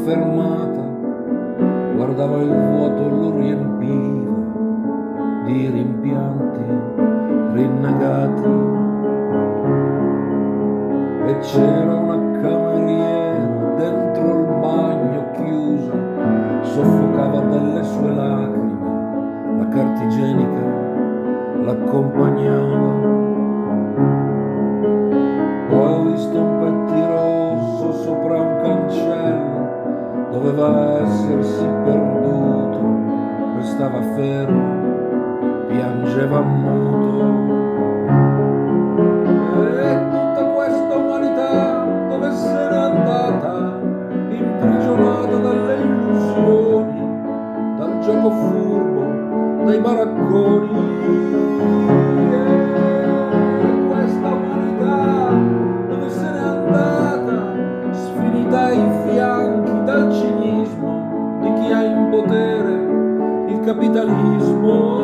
fermata, guardava il vuoto, lo riempiva di rimpianti rinnegati. E c'era una cameriera dentro il bagno chiusa, soffocava dalle sue lacrime, la carta igienica l'accompagnava. Poi ho visto un pettirosso sopra un cancello, doveva essersi perduto, restava fermo, piangeva muto. E tutta questa umanità dove se n'è andata, imprigionata dalle illusioni, dal gioco furbo, dai baracconi. E questa umanità dove se n'è andata, sfinita ai fianchi dal cinismo di chi ha in potere il capitalismo.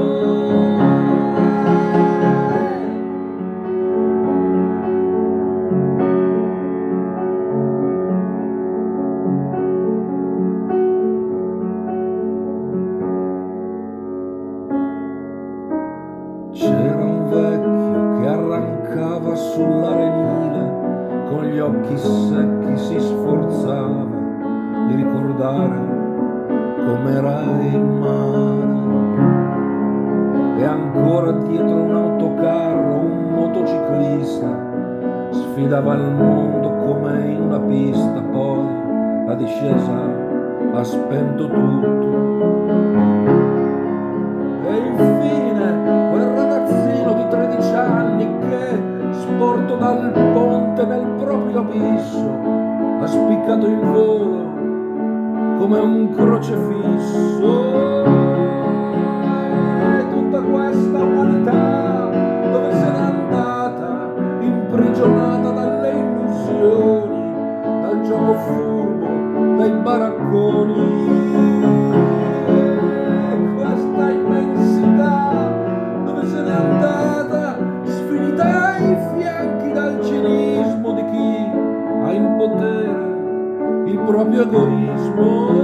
C'era un vecchio che arrancava sull'arenile, con gli occhi secchi si sforzava di ricordare com'era il mare. E ancora dietro un autocarro un motociclista sfidava il mondo come in una pista, poi la discesa ha spento tutto. E infine quel ragazzino di 13 anni che, sporto dal ponte nel proprio abisso, ha spiccato il volo come un crocefisso. E tutta questa umanità dove se n'è andata, imprigionata dalle illusioni, dal gioco furbo, dai baracconi. Questa immensità dove se n'è andata, sfinita ai fianchi dal cinismo di chi ha in potere il proprio egoismo.